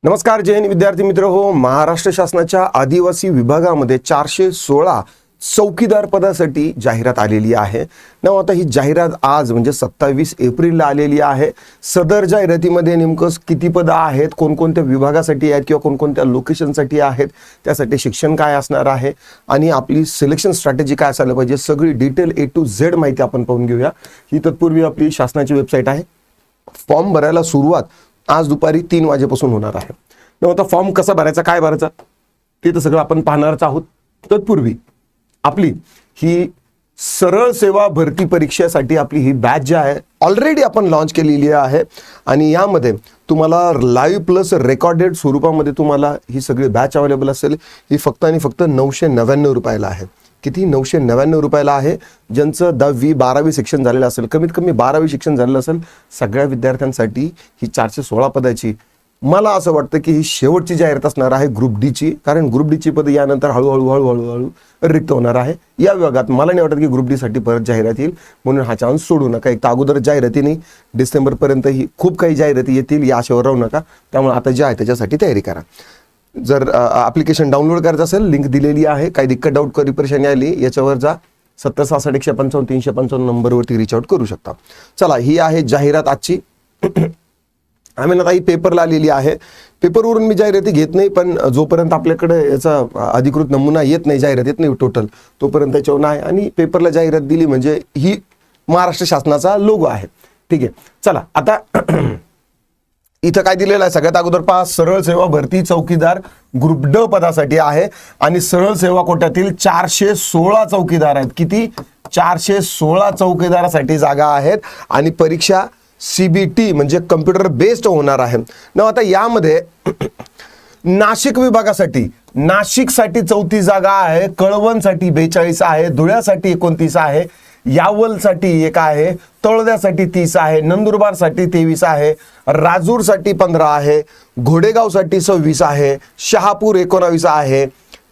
नमस्कार जय हिंद विद्यार्थी मित्र हो. महाराष्ट्र शासनाच्या आदिवासी विभागामध्ये 416 चौकीदार पदासाठी जाहिरात आलेली आहे. आता ही जाहिरात आज म्हणजे 27 एप्रिलला आलेली आहे. सदर जाहिरातीमध्ये नेमकं किती पदं आहेत, कोणकोणत्या विभागासाठी आहेत किंवा कोणकोणत्या लोकेशनसाठी आहेत, त्यासाठी शिक्षण काय असणार आहे आणि आपली सिलेक्शन स्ट्रॅटेजी काय असायला पाहिजे, सगळी डिटेल A to Z माहिती आपण पाहून घेऊया. ही तत्पूर्वी आपली शासनाची वेबसाईट आहे. फॉर्म भरायला सुरुवात आज दुपारी 3 वाजेपासून होणार आहे. आता फॉर्म कसा भरायचा, काय भरायचा ते तर सगळं आपण पाहणारच आहोत. तत्पूर्वी आपली ही सरळ सेवा भरती परीक्षेसाठी आपली ही बॅच जी आहे ऑलरेडी आपण लॉन्च केलेली आहे आणि यामध्ये तुम्हाला लाईव्ह प्लस रेकॉर्डेड स्वरूपामध्ये तुम्हाला ही सगळी बॅच अवेलेबल असेल. ही फक्त आणि फक्त 999 रुपयाला आहे. किती? 999 रुपयाला आहे. ज्यांचं 10वी 12वी शिक्षण झालेलं असेल, कमीत कमी 12वी शिक्षण झालेलं असेल, सगळ्या विद्यार्थ्यांसाठी ही 416 पदाची मला असं वाटतं की ही शेवटची जाहिरात असणार आहे ग्रुप डी ची. कारण ग्रुप डी ची पद यानंतर हळूहळू रिक्त होणार आहे या विभागात. मला नाही वाटत की ग्रुप डी साठी परत जाहिरात येईल, म्हणून हा चान्स सोडू नका. एक तर अगोदर जाहिराती नाही, डिसेंबर पर्यंत ही खूप काही जाहिराती येतील, या आशेवर राहू नका. त्यामुळे आता जे आहे त्याच्यासाठी तयारी करा. जर ॲप्लिकेशन डाउनलोड करायचं असेल, लिंक दिलेली आहे. काही दिक्कत डाऊट करी परेशानी आली याच्यावर जा, 7066 155 355 नंबरवरती रिच आउट करू शकता. चला, ही आहे जाहिरात आजची. आम्ही आता ही पेपरला आलेली आहे. पेपरवरून मी जाहिराती घेत नाही, पण जोपर्यंत आपल्याकडे याचा अधिकृत नमुना येत नाही, जाहिरात येत नाही टोटल, तोपर्यंत त्याच्यावर नाही. आणि पेपरला जाहिरात दिली म्हणजे ही महाराष्ट्र शासनाचा लोगो आहे. ठीक आहे, चला आता इथं काय दिलेलं आहे सगळ्यात अगोदर पहा. सरळ सेवा भरती चौकीदार ग्रुप ड पदासाठी आहे आणि सरळ सेवा कोट्यातील 416 चौकीदार आहेत. किती? 416 चौकीदारासाठी जागा आहेत आणि परीक्षा CBT म्हणजे कम्प्युटर बेस्ड होणार आहे. आता यामध्ये नाशिक विभागासाठी, नाशिकसाठी 34 जागा आहे, कळवणसाठी 42 आहे, धुळ्यासाठी 29 आहे, यावलसाठी 1 आहे, तळोद्यासाठी 30 आहे, नंदुरबारसाठी 23 आहे, राजूरसाठी 15 आहे, घोडेगावसाठी 26 आहे, शहापूर 19 आहे,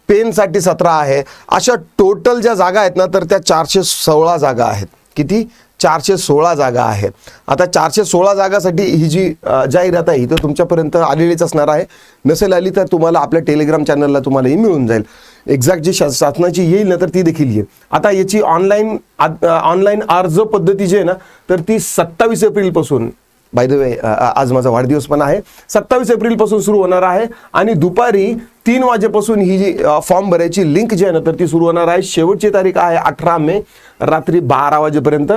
पेनसाठी 17 आहे. अशा टोटल ज्या जागा आहेत ना, तर त्या 416 जागा आहेत. किती? 416 जागा आहेत. आता 416 जागासाठी ही जी जाहिरात आहे ही तर तुमच्यापर्यंत आलेलीच असणार आहे. नसेल आली तर तुम्हाला आपल्या टेलिग्राम चॅनलला तुम्हाला ही मिळून जाईल. एक्झॅक्ट जी शासनाची येईल ना तर ती देखील येईल. आता याची ऑनलाईन अर्ज पद्धती जी आहे ना, तर ती 27 एप्रिलपासून, बाय द वे आज माझा वाढदिवस पण आहे, 27 एप्रिलपासून सुरू होणार आहे आणि दुपारी 3 वाजेपासून ही जी फॉर्म भरायची लिंक जी आहे ना तर ती सुरू होणार आहे. शेवटची तारीख आहे 18 मे रात्री 12 वाजेपर्यंत.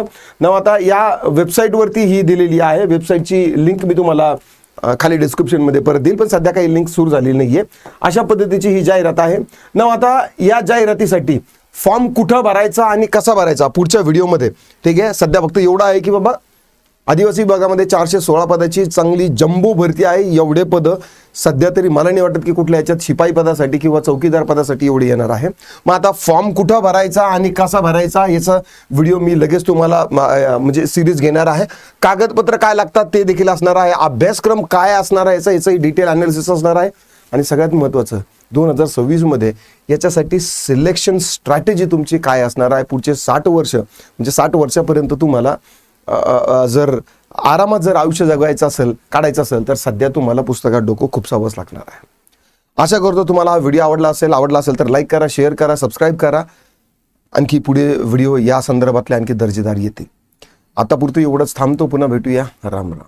आता या वेबसाईटवरती ही दिलेली आहे. वेबसाईटची लिंक मी तुम्हाला खाली डिस्क्रिप्शनमध्ये परत देईल, पण सध्या काही लिंक सुरू झालेली नाहीये. अशा पद्धतीची ही जाहिरात आहे. आता या जाहिरातीसाठी फॉर्म कुठं भरायचा आणि कसा भरायचा पुढच्या व्हिडिओमध्ये. ठीक आहे, सध्या फक्त एवढं आहे की बाबा आदिवासी विभागामध्ये 416 पदाची चांगली जम्बो भरती आहे. एवढे पदं सध्या तरी मला नाही वाटत की कुठल्या याच्यात शिपाई पदासाठी किंवा चौकीदार पदासाठी एवढे येणार आहे. मग आता फॉर्म कुठं भरायचा आणि कसा भरायचा याचा व्हिडिओ मी लगेच तुम्हाला म्हणजे सिरीज घेणार आहे. कागदपत्र काय लागतात ते देखील असणार आहे. अभ्यासक्रम काय असणार आहे याचाही डिटेल अनालिसिस असणार आहे. आणि सगळ्यात महत्त्वाचं 2026 मध्ये याच्यासाठी सिलेक्शन स्ट्रॅटेजी तुमची काय असणार आहे. पुढचे 60 वर्ष म्हणजे 60 वर्षापर्यंत तुम्हाला जर आरामात जर आयुष्य जगवायचं असेल, काढायचं असेल, तर सध्या तुम्हाला पुस्तकात डोकं खुपसावंच लागणार आहे. आशा करतो तुम्हाला हा व्हिडिओ आवडला असेल तर लाईक करा, शेअर करा, सबस्क्राईब करा. आणखी पुढे व्हिडिओ या संदर्भातले आणखी दर्जेदार येतील. आता पुरतं एवढंच थांबतो. पुन्हा भेटूया. राम राम.